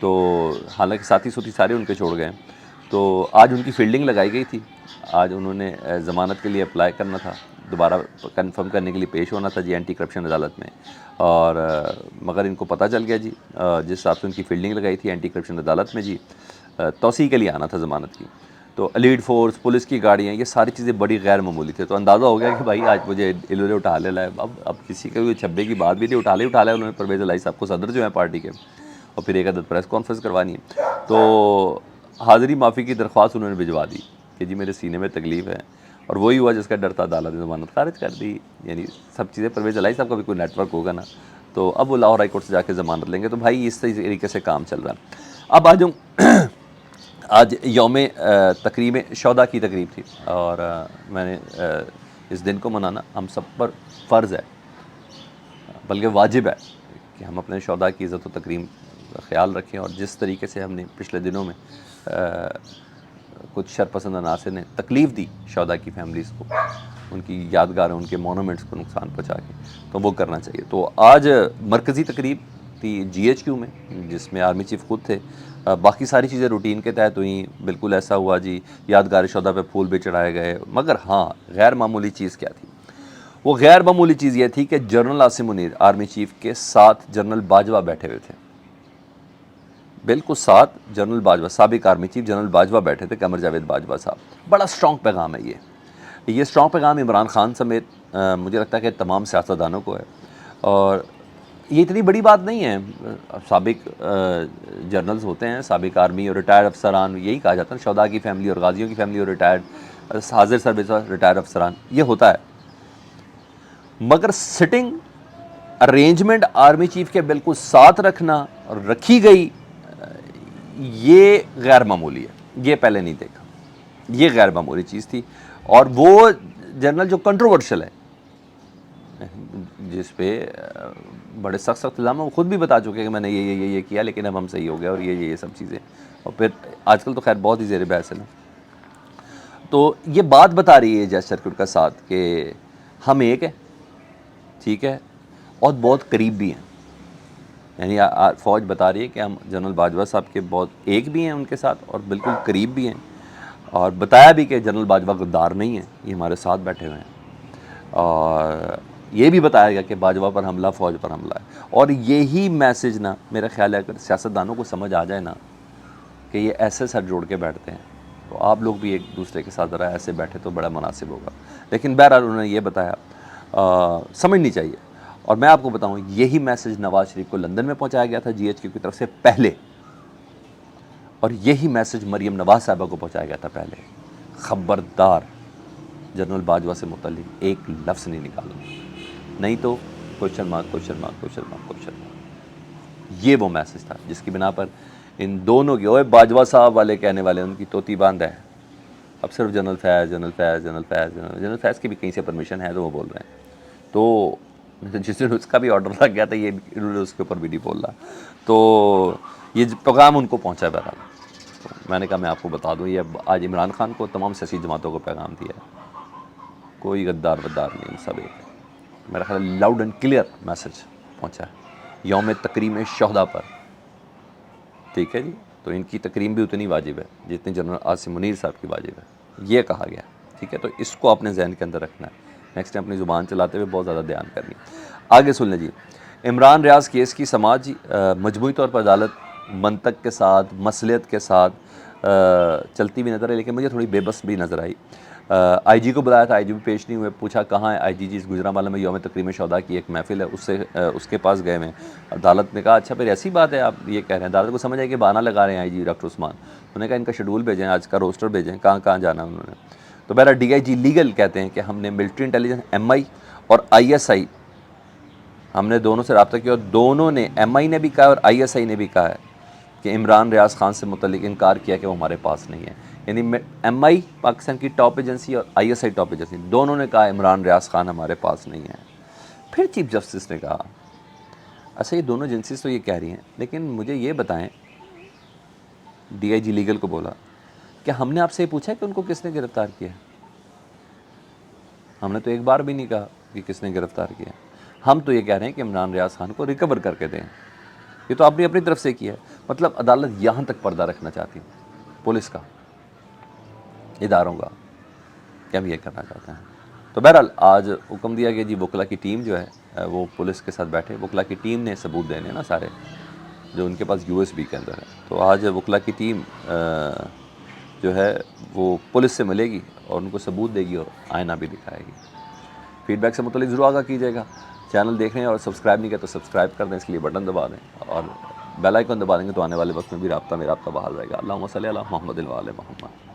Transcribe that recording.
تو حالانکہ ساتھی سوتی سارے ان کے چھوڑ گئے ہیں. تو آج ان کی فیلڈنگ لگائی گئی تھی. آج انہوں نے ضمانت کے لیے اپلائی کرنا تھا, دوبارہ کنفرم کرنے کے لیے پیش ہونا تھا جی اینٹی کرپشن عدالت میں, اور مگر ان کو پتہ چل گیا جی جس حساب سے ان کی فیلڈنگ لگائی تھی اینٹی کرپشن عدالت میں جی توسیع کے لیے آنا تھا ضمانت کی. تو لیڈ فورس, پولیس کی گاڑیاں, یہ ساری چیزیں بڑی غیر معمولی تھے. تو اندازہ ہو گیا کہ بھائی آج مجھے انہوں نے اٹھا لے ہے. اب کسی کے چھبے کی بات بھی نہیں, اٹھا لیا انہوں نے پرویز الہی صاحب کو, صدر جو ہیں پارٹی کے, اور پھر ایک عدد پریس کانفرنس کروانی ہے. تو حاضری معافی کی درخواست انہوں نے بھجوا دی کہ جی میرے سینے میں تکلیف ہے, اور وہی ہوا جس کا ڈر تھا, عدالت نے ضمانت خارج کر دی. یعنی سب چیزیں پرویز الہی صاحب کا بھی کوئی نیٹ ورک ہوگا نا, تو اب وہ لاہور ہائی کورٹ سے جا کے ضمانت لیں گے. تو بھائی اس طریقے سے کام چل رہا ہے. اب آج یوم تکریم شہداء کی تقریب تھی, اور میں نے اس دن کو منانا ہم سب پر فرض ہے, بلکہ واجب ہے کہ ہم اپنے شہداء کی عزت و تکریم کا خیال رکھیں. اور جس طریقے سے ہم نے پچھلے دنوں میں کچھ شرپسند عناصر نے تکلیف دی شہداء کی فیملیز کو, ان کی یادگاریں, ان کے مونومنٹس کو نقصان پہنچا کے, تو وہ کرنا چاہیے. تو آج مرکزی تقریب تھی جی ایچ کیو میں, جس میں آرمی چیف خود تھے. باقی ساری چیزیں روٹین کے تحت ہوئیں. بالکل ایسا ہوا جی یادگار شہداء پہ پھول بھی چڑھائے گئے. مگر ہاں غیر معمولی چیز کیا تھی؟ وہ غیر معمولی چیز یہ تھی کہ general Asim Munir army chief کے ساتھ جنرل باجوہ بیٹھے ہوئے تھے. بالکل ساتھ جنرل باجوہ, سابق آرمی چیف جنرل باجوہ بیٹھے تھے, قمر جاوید باجوہ صاحب. بڑا سٹرونگ پیغام ہے یہ سٹرونگ پیغام عمران خان سمیت مجھے لگتا ہے کہ تمام سیاستدانوں کو ہے. اور یہ اتنی بڑی بات نہیں ہے. سابق جنرلز ہوتے ہیں, سابق آرمی اور ریٹائرڈ افسران, یہی کہا جاتا ہے شہداء کی فیملی اور غازیوں کی فیملی اور ریٹائرڈ حاضر سروس اور ریٹائرڈ افسران, یہ ہوتا ہے. مگر سٹنگ ارینجمنٹ آرمی چیف کے بالکل ساتھ رکھنا اور رکھی گئی, یہ غیر معمولی ہے. یہ پہلے نہیں دیکھا, یہ غیر معمولی چیز تھی. اور وہ جنرل جو کنٹروورشل ہے, جس پہ بڑے سخت الزام ہیں, وہ خود بھی بتا چکے کہ میں نے یہ کیا لیکن اب ہم صحیح ہو گیا, اور یہ سب چیزیں. اور پھر آج کل تو خیر بہت ہی زیر بحث ہے نا. تو یہ بات بتا رہی ہے جج سرکٹ کا ساتھ کہ ہم ایک ہیں, ٹھیک ہے, اور بہت قریب بھی ہیں. یعنی فوج بتا رہی ہے کہ ہم جنرل باجوہ صاحب کے بہت ایک بھی ہیں ان کے ساتھ, اور بالکل قریب بھی ہیں. اور بتایا بھی کہ جنرل باجوہ غدار نہیں ہیں, یہ ہمارے ساتھ بیٹھے ہوئے ہیں. اور یہ بھی بتایا گیا کہ باجوہ پر حملہ فوج پر حملہ ہے. اور یہی میسج نا میرا خیال ہے اگر سیاستدانوں کو سمجھ آ جائے نا کہ یہ ایسے سر جوڑ کے بیٹھتے ہیں, تو آپ لوگ بھی ایک دوسرے کے ساتھ ذرا ایسے بیٹھے تو بڑا مناسب ہوگا. لیکن بہرحال انہوں نے یہ بتایا, سمجھنی چاہیے. اور میں آپ کو بتاؤں یہی میسج نواز شریف کو لندن میں پہنچایا گیا تھا جی ایچ کیو کی طرف سے پہلے, اور یہی میسج مریم نواز صاحبہ کو پہنچایا گیا تھا پہلے. خبردار جنرل باجوہ سے متعلق ایک لفظ نہیں نکالنا, نہیں تو کوشچن مارک. یہ وہ میسج تھا جس کی بنا پر ان دونوں کی, اوے باجوہ صاحب والے کہنے والے, ان کی توتی باندھ ہے. اب صرف جنرل فیض کی بھی کہیں سے پرمیشن ہے تو وہ بول رہے ہیں. تو جس دن اس کا بھی آرڈر لگ گیا تھا, یہ انہوں نے اس کے اوپر بھی نہیں بول رہا. تو یہ پیغام ان کو پہنچا. بہرحال تو میں نے کہا میں آپ کو بتا دوں, یہ آج عمران خان کو تمام سیاسی جماعتوں کو پیغام دیا ہے, کوئی غدار نہیں, سب ایک. میرا خیال لاؤڈ اینڈ کلیئر میسج پہنچا ہے یوم تکریم شہداء پر, ٹھیک ہے جی. تو ان کی تکریم بھی اتنی واجب ہے جتنی جنرل عاصم منیر صاحب کی واجب ہے, یہ کہا گیا, ٹھیک ہے. تو اس کو اپنے ذہن کے اندر رکھنا ہے, نیکسٹ ٹائم اپنی زبان چلاتے ہوئے بہت زیادہ دھیان کرنی. آگے سن لیں جی. عمران ریاض کیس کی سماعت جی مجموعی طور پر عدالت منطق کے ساتھ, مصلحت کے ساتھ چلتی ہوئی نظر آئی, لیکن مجھے تھوڑی بے بس بھی نظر آئی. آئی جی کو بلایا تھا, آئی جی بھی پیش نہیں ہوئے. پوچھا کہاں ہے آئی جی, جی گجرانوالہ میں یوم تکریم شہداء کی ایک محفل ہے, اس کے پاس گئے ہوئے ہیں. عدالت نے کہا اچھا پھر ایسی بات ہے آپ یہ کہہ رہے ہیں. عدالت کو سمجھ آئی کہ بہانہ لگا رہے ہیں آئی جی ڈاکٹر عثمان. انہوں نے کہا ان کا شیڈول بھیجیں, آج کا روسٹر بھیجیں, کہاں جانا ہے انہوں نے. تو بہرحال ڈی آئی جی لیگل کہتے ہیں کہ ہم نے ملٹری انٹیلیجنس ایم آئی اور آئی ایس آئی, ہم نے دونوں سے رابطہ کیا, اور دونوں نے, ایم آئی نے بھی کہا اور آئی ایس آئی نے بھی کہا ہے کہ عمران ریاض خان سے متعلق انکار کیا کہ وہ ہمارے پاس نہیں ہے. یعنی ایم آئی پاکستان کی ٹاپ ایجنسی اور I S I top agency, دونوں نے کہا عمران ریاض خان ہمارے پاس نہیں ہے. پھر چیف جسٹس نے کہا اچھا یہ دونوں ایجنسیز تو یہ کہہ رہی ہیں, لیکن مجھے یہ بتائیں, ڈی آئی جی لیگل کو بولا کہ ہم نے آپ سے یہ پوچھا ہے کہ ان کو کس نے گرفتار کیا؟ ہم نے تو ایک بار بھی نہیں کہا کہ کس نے گرفتار کیا. ہم تو یہ کہہ رہے ہیں کہ عمران ریاض خان کو ریکور کر کے دیں. یہ تو آپ نے اپنی طرف سے کیا ہے. مطلب عدالت یہاں تک پردہ رکھنا چاہتی ہے, پولیس کا, اداروں کا, کہ ہم یہ کرنا چاہتے ہیں. تو بہرحال آج حکم دیا کہ جی وکلا کی ٹیم جو ہے وہ پولیس کے ساتھ بیٹھے. وکلا کی ٹیم نے ثبوت دینے نا سارے جو ان کے پاس یو ایس بی کے اندر ہے. تو آج وکلا کی ٹیم جو ہے وہ پولیس سے ملے گی اور ان کو ثبوت دے گی اور آئینہ بھی دکھائے گی. فیڈ بیک سے متعلق ضرور آگاہ کیجیے گا. چینل دیکھ رہے ہیں اور سبسکرائب نہیں کیا تو سبسکرائب کر دیں, اس کے لیے بٹن دبا دیں اور بیل آئیکن دبا دیں گے تو آنے والے وقت میں بھی رابطہ بحال رہے گا. اللہم صلی علی محمد و علی محمد.